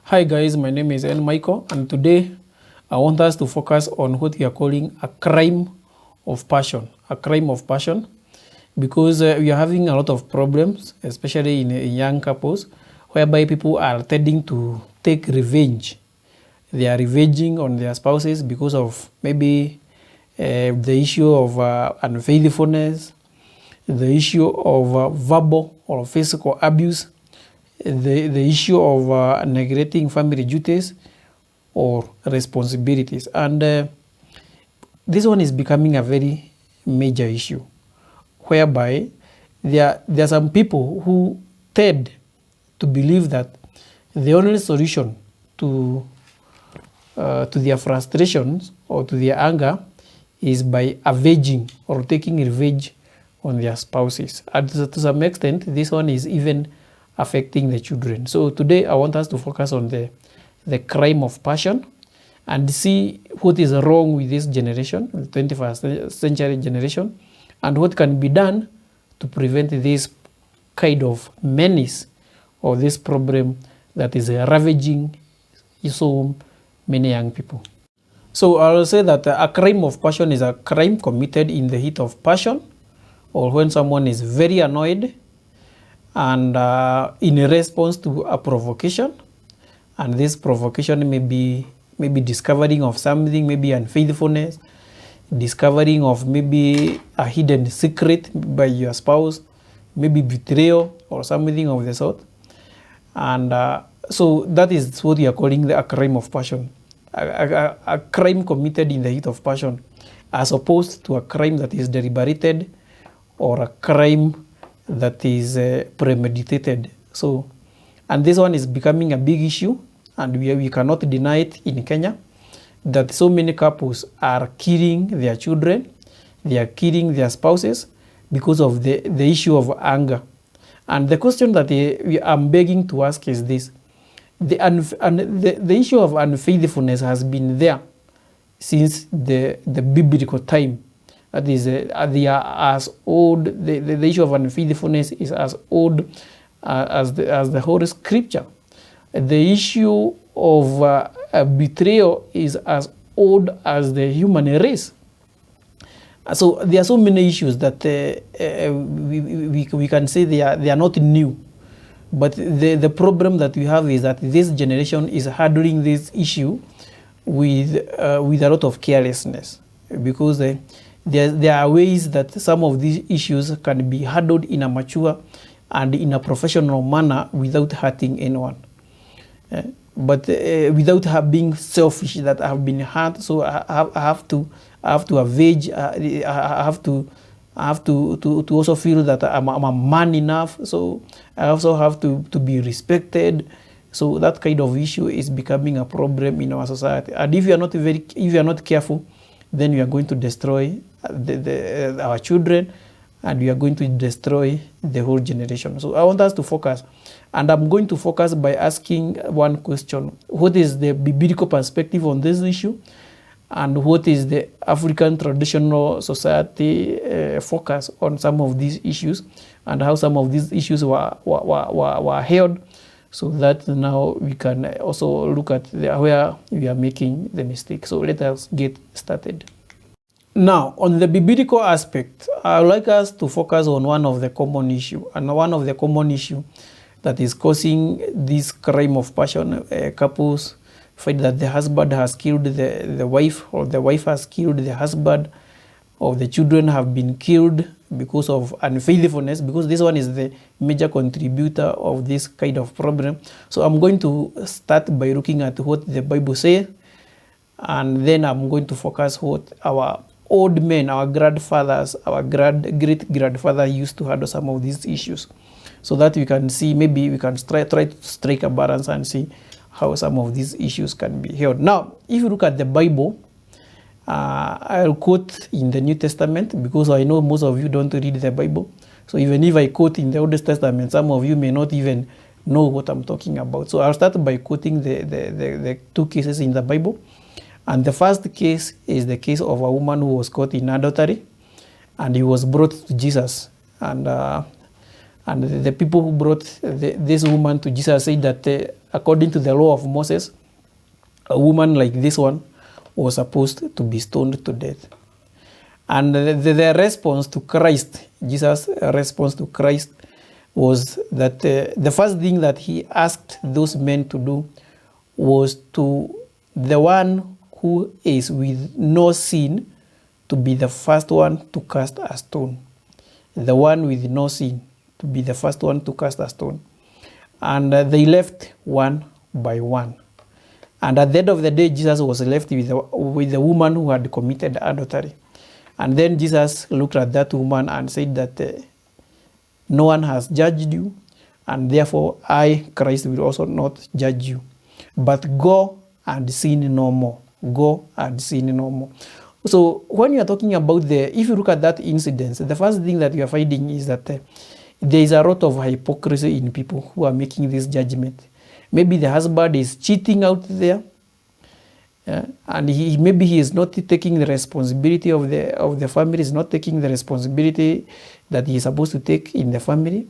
Hi guys, my name is Michael, and today I want us to focus on what we are calling a crime of passion. A crime of passion, because we are having a lot of problems, especially in young couples, whereby people are tending to take revenge. They are revenging on their spouses because of maybe the issue of unfaithfulness, the issue of verbal or physical abuse, the issue of neglecting family duties or responsibilities. And this one is becoming a very major issue, whereby there are some people who tend to believe that the only solution to their frustrations or to their anger is by avenging or taking revenge on their spouses. And to some extent, this one is even affecting the children. So today I want us to focus on the crime of passion and see what is wrong with this generation, the 21st century generation, and what can be done to prevent this kind of menace or this problem that is ravaging so many young people. So I'll say that a crime of passion is a crime committed in the heat of passion, or when someone is very annoyed and in response to a provocation, and this provocation may be discovering of something, maybe unfaithfulness, discovering of maybe a hidden secret by your spouse, maybe betrayal or something of the sort. And so that is what we are calling a crime of passion, a crime committed in the heat of passion, as opposed to a crime that is deliberated or a crime that is premeditated. So, and this one is becoming a big issue, and we cannot deny it in Kenya, that so many couples are killing their children, they are killing their spouses because of the issue of anger. And the question that I'm begging to ask is this: the issue of unfaithfulness has been there since the biblical time. That is, they are as old. The issue of unfaithfulness is as old as the whole scripture. The issue of betrayal is as old as the human race. So there are so many issues that we can say they are not new. But the problem that we have is that this generation is handling this issue with a lot of carelessness, because there are ways that some of these issues can be handled in a mature and in a professional manner without hurting anyone. But without being selfish, that I have been hurt, so I have to avenge. I have to also feel that I'm a man enough. So I also have to be respected. So that kind of issue is becoming a problem in our society. And if you are not careful, then we are going to destroy our children, and we are going to destroy the whole generation. So I want us to focus, and I'm going to focus by asking one question: what is the biblical perspective on this issue, and what is the African traditional society focus on some of these issues, and how some of these issues were held, so that now we can also look at where we are making the mistake. So let us get started. Now, on the biblical aspect, I would like us to focus on one of the common issue, and one of the common issue that is causing this crime of passion. Couples find that the husband has killed the wife, or the wife has killed the husband, or the children have been killed because of unfaithfulness, because this one is the major contributor of this kind of problem. So I'm going to start by looking at what the Bible says, and then I'm going to focus what our old men, our grandfathers, our great-grandfather used to handle some of these issues, so that we can see, maybe we can try to strike a balance and see how some of these issues can be held. Now, if you look at the Bible, I'll quote in the New Testament, because I know most of you don't read the Bible. So even if I quote in the Old Testament, some of you may not even know what I'm talking about. So I'll start by quoting the two cases in the Bible. And the first case is the case of a woman who was caught in adultery, and he was brought to Jesus. And And the people who brought this woman to Jesus said that according to the law of Moses, a woman like this one was supposed to be stoned to death. And the response to Christ, Jesus' response to Christ, was that the first thing that he asked those men to do was to the one who is with no sin to be the first one to cast a stone. The one with no sin to be the first one to cast a stone. And they left one by one. And at the end of the day, Jesus was left with the woman who had committed adultery. And then Jesus looked at that woman and said that no one has judged you, and therefore I, Christ, will also not judge you. But go and sin no more. Go and sin no more. So when you are talking about if you look at that incident, the first thing that you are finding is that there is a lot of hypocrisy in people who are making this judgment. Maybe the husband is cheating out there, and maybe he is not taking the responsibility of the family, is not taking the responsibility that he is supposed to take in the family.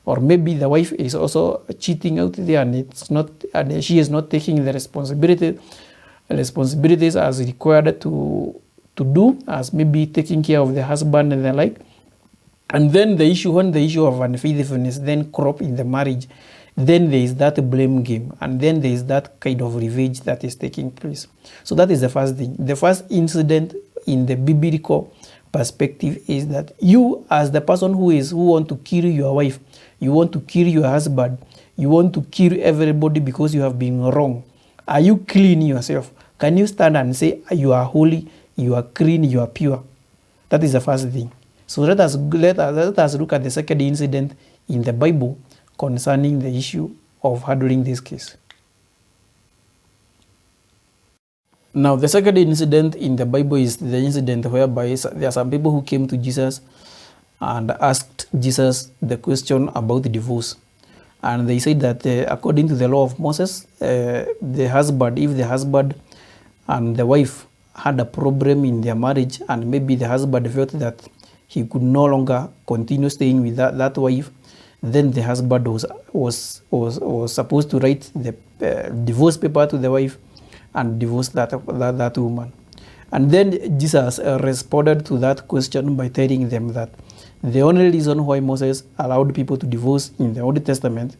Or maybe the wife is also cheating out there, and she is not taking the responsibilities as required to do, as maybe taking care of the husband and the like. And then when the issue of unfaithfulness then crop in the marriage, then there is that blame game, and then there is that kind of revenge that is taking place. So that is the first thing. The first incident in the biblical perspective is that you, as the person who want to kill your wife, you want to kill your husband, you want to kill everybody because you have been wrong. Are you clean yourself? Can you stand and say you are holy, you are clean, you are pure? That is the first thing. So let us look at the second incident in the Bible concerning the issue of handling this case. Now, the second incident in the Bible is the incident whereby there are some people who came to Jesus and asked Jesus the question about divorce. And they said that according to the law of Moses, if the husband and the wife had a problem in their marriage, and maybe the husband felt that he could no longer continue staying with that wife, then the husband was supposed to write the divorce paper to the wife and divorce that woman. And then Jesus responded to that question by telling them that the only reason why Moses allowed people to divorce in the Old Testament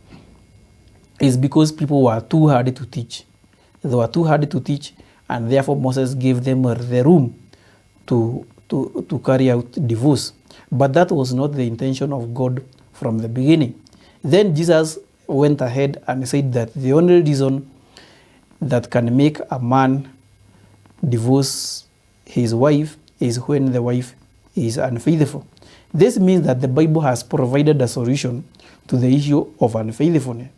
is because people were too hard to teach. They were too hard to teach, and therefore Moses gave them the room to carry out divorce. But that was not the intention of God from the beginning. Then Jesus went ahead and said that the only reason that can make a man divorce his wife is when the wife is unfaithful. This means that the Bible has provided a solution to the issue of unfaithfulness.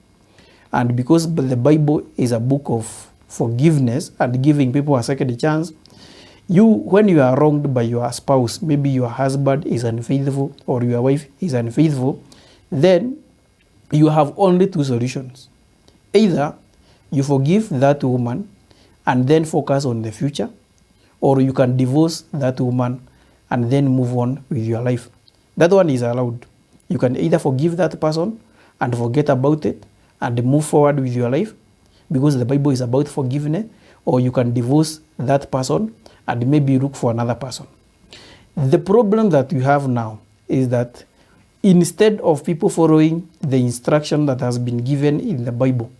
And because the Bible is a book of forgiveness and giving people a second chance, when you are wronged by your spouse, maybe your husband is unfaithful or your wife is unfaithful, then you have only two solutions. Either you forgive that woman and then focus on the future, or you can divorce that woman and then move on with your life. That one is allowed. You can either forgive that person and forget about it and move forward with your life, because the Bible is about forgiveness, or you can divorce that person and maybe look for another person. The problem that we have now is that instead of people following the instruction that has been given in the Bible,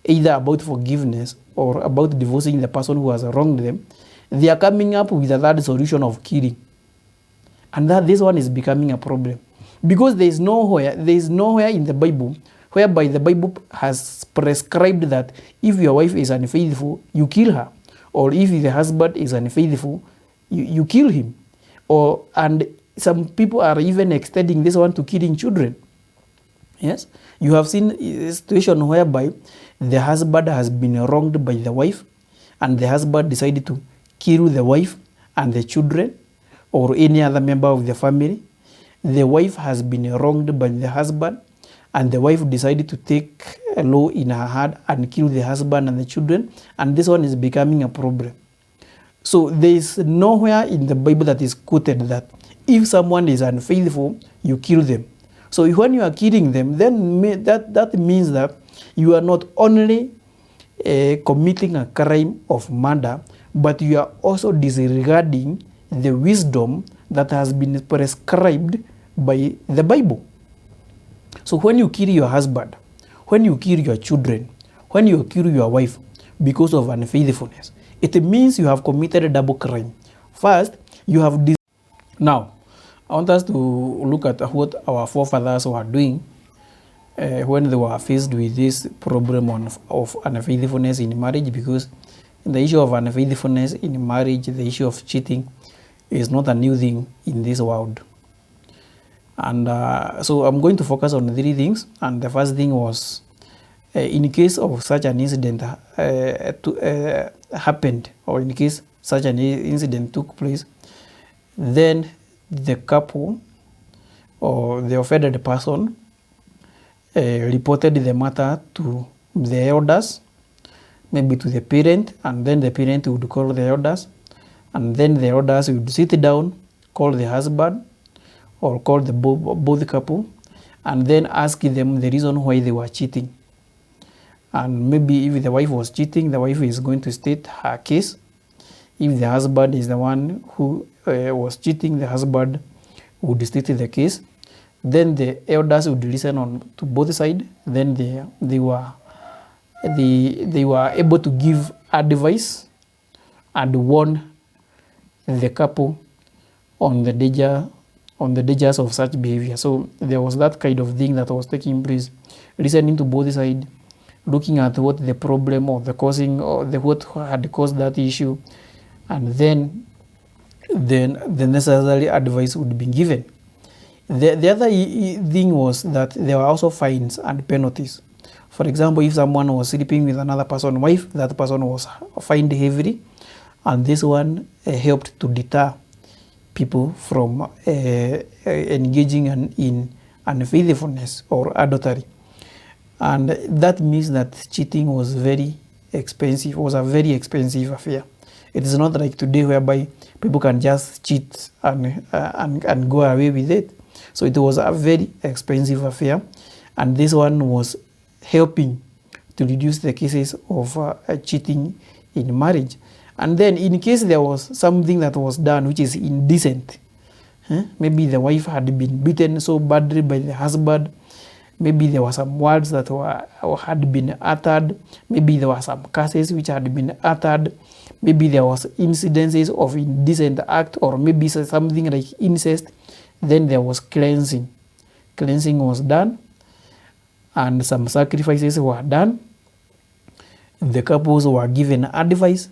either about forgiveness or about divorcing the person who has wronged them, they are coming up with a third solution of killing. And this one is becoming a problem, because there is nowhere in the Bible whereby the Bible has prescribed that if your wife is unfaithful, you kill her, or if the husband is unfaithful, you kill him. And some people are even extending this one to killing children. Yes, you have seen a situation whereby the husband has been wronged by the wife, and the husband decided to kill the wife and the children or any other member of the family. The wife has been wronged by the husband, and the wife decided to take a law in her hand and kill the husband and the children, and this one is becoming a problem. So there is nowhere in the Bible that is quoted that if someone is unfaithful, you kill them. So when you are killing them, then that means that you are not only committing a crime of murder, but you are also disregarding the wisdom that has been prescribed by the Bible. So when you kill your husband, when you kill your children, when you kill your wife because of unfaithfulness, it means you have committed a double crime. First, you have now, I want us to look at what our forefathers were doing when they were faced with this problem of unfaithfulness in marriage, because the issue of unfaithfulness in marriage, the issue of cheating, is not a new thing in this world. And so I'm going to focus on three things. And the first thing was, in case of such an incident happened, or in case such an incident took place, then the couple or the offended person reported the matter to the elders, maybe to the parent, and then the parent would call the elders, and then the elders would sit down, call the husband or call the both couple, and then ask them the reason why they were cheating. And maybe if the wife was cheating, the wife is going to state her case. If the husband is the one who was cheating, the husband would state the case. Then the elders would listen on to both sides. Then they were able to give advice and warn the couple on the dangers of such behavior. So there was that kind of thing that was taking place, listening to both sides, looking at what the problem or the causing or what had caused that issue, and then the necessary advice would be given. The other thing was that there were also fines and penalties. For example, if someone was sleeping with another person's wife, that person was fined heavily, and this one helped to deter people from engaging in unfaithfulness or adultery. And that means that cheating was very expensive, was a very expensive affair. It is not like today whereby people can just cheat and go away with it. So it was a very expensive affair, and this one was helping to reduce the cases of cheating in marriage. And then in case there was something that was done which is indecent, maybe the wife had been beaten so badly by the husband, maybe there were some words that had been uttered, maybe there were some curses which had been uttered, maybe there was incidences of indecent act, or maybe something like incest, then there was cleansing. Cleansing was done, and some sacrifices were done. The couples were given advice,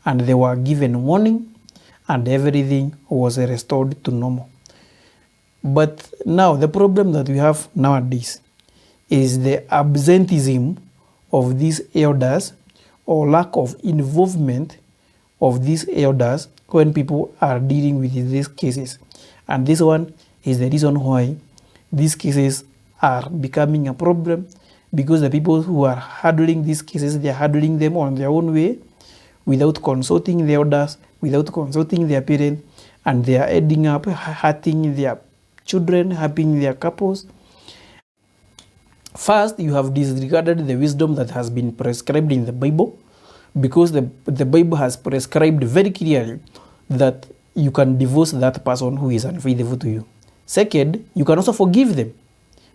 and they were given warning, and everything was restored to normal. But now the problem that we have nowadays is the absenteeism of these elders, or lack of involvement of these elders when people are dealing with these cases. And this one is the reason why these cases are becoming a problem, because the people who are handling these cases, they are handling them on their own way, without consulting the elders, without consulting their parents, and they are ending up hurting their children, hurting their couples. First, you have disregarded the wisdom that has been prescribed in the Bible, because the Bible has prescribed very clearly that you can divorce that person who is unfaithful to you. Second, you can also forgive them,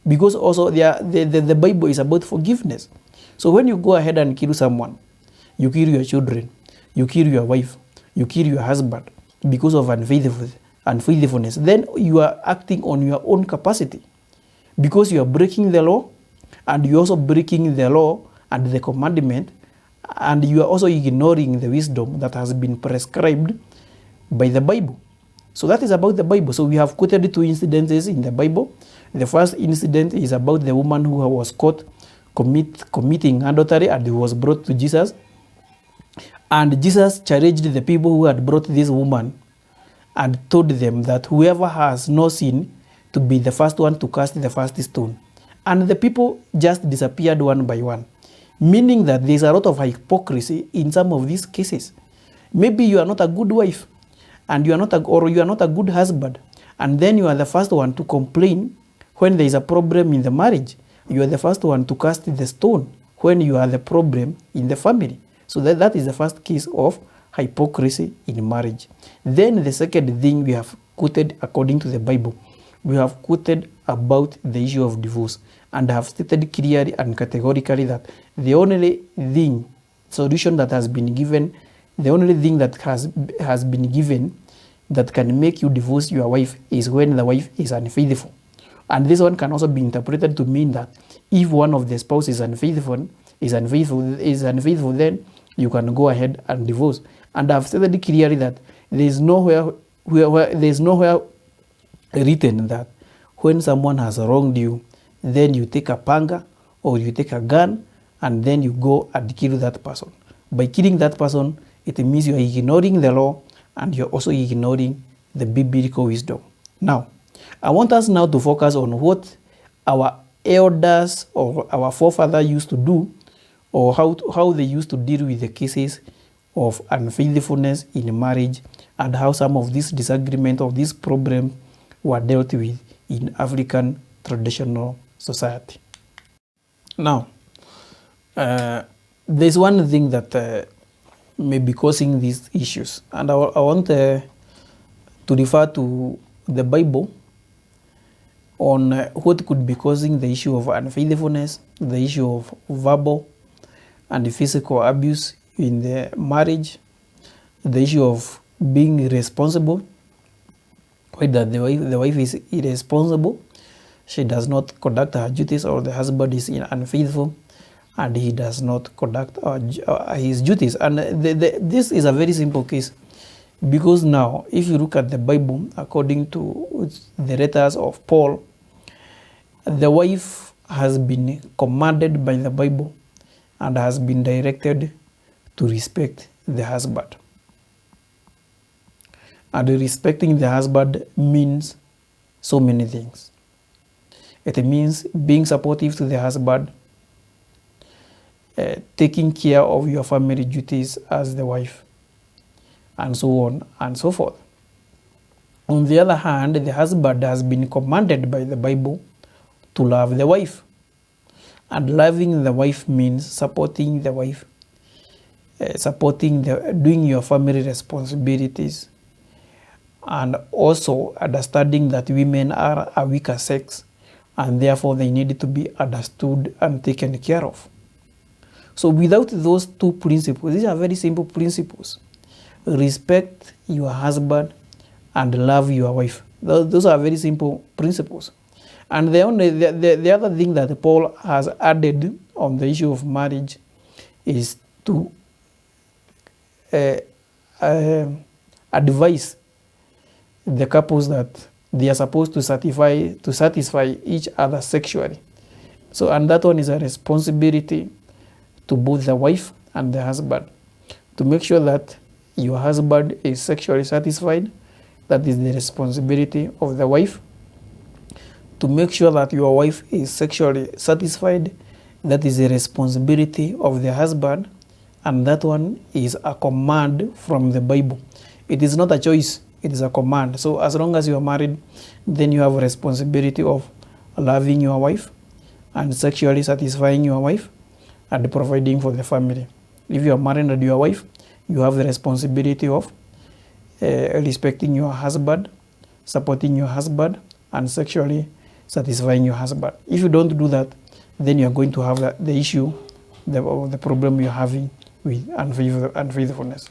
because also the Bible is about forgiveness. So when you go ahead and kill someone, you kill your children, you kill your wife, you kill your husband because of unfaithfulness, then you are acting on your own capacity, because you are breaking the law, and you are also breaking the law and the commandment, and you are also ignoring the wisdom that has been prescribed by the Bible. So that is about the Bible. So we have quoted two incidences in the Bible. The first incident is about the woman who was caught committing adultery, and was brought to Jesus. And Jesus challenged the people who had brought this woman and told them that whoever has no sin to be the first one to cast the first stone. And the people just disappeared one by one, meaning that there's a lot of hypocrisy in some of these cases. Maybe you are not a good wife, and you are not a good husband, and then you are the first one to complain When there is a problem in the marriage, you are the first one to cast the stone when you are the problem in the family. So that is the first case of hypocrisy in marriage. Then the second thing we have quoted according to the Bible, we have quoted about the issue of divorce and have stated clearly and categorically that the only solution that has been given, the only thing that has been given that can make you divorce your wife is when the wife is unfaithful. And this one can also be interpreted to mean that if one of the spouses is unfaithful, then you can go ahead and divorce. And I've stated clearly that there is nowhere written that when someone has wronged you, then you take a panga or you take a gun and then you go and kill that person. By killing that person, it means you are ignoring the law and you're also ignoring the biblical wisdom. Now, I want us now to focus on what our elders or our forefathers used to do, or how they used to deal with the cases of unfaithfulness in marriage, and how some of these disagreements or these problems were dealt with in African traditional society. Now, there's one thing that may be causing these issues, and I want to refer to the Bible on what could be causing the issue of unfaithfulness, the issue of verbal and physical abuse in the marriage, the issue of being irresponsible, whether the wife is irresponsible, she does not conduct her duties, or the husband is unfaithful and he does not conduct his duties. And this is a very simple case, because now if you look at the Bible according to the letters of Paul, the wife has been commanded by the Bible and has been directed to respect the husband. And respecting the husband means so many things. It means being supportive to the husband, taking care of your family duties as the wife, and so on and so forth. On the other hand, the husband has been commanded by the Bible to love the wife. And loving the wife means supporting the wife, doing your family responsibilities, and also understanding that women are a weaker sex and therefore they need to be understood and taken care of. So without those two principles, these are very simple principles: respect your husband and love your wife. Those are very simple principles. And the other thing that Paul has added on the issue of marriage is to advise the couples that they are supposed to satisfy each other sexually. So, and that one is a responsibility to both the wife and the husband, to make sure that your husband is sexually satisfied. That is the responsibility of the wife. To make sure that your wife is sexually satisfied, that is the responsibility of the husband, and that one is a command from the Bible. It is not a choice, it is a command. So as long as you are married, then you have a responsibility of loving your wife and sexually satisfying your wife and providing for the family. If you are married to your wife, you have the responsibility of respecting your husband, supporting your husband, and sexually satisfying your husband. If you don't do that, then you're going to have the issue, the problem you're having with unfaithfulness.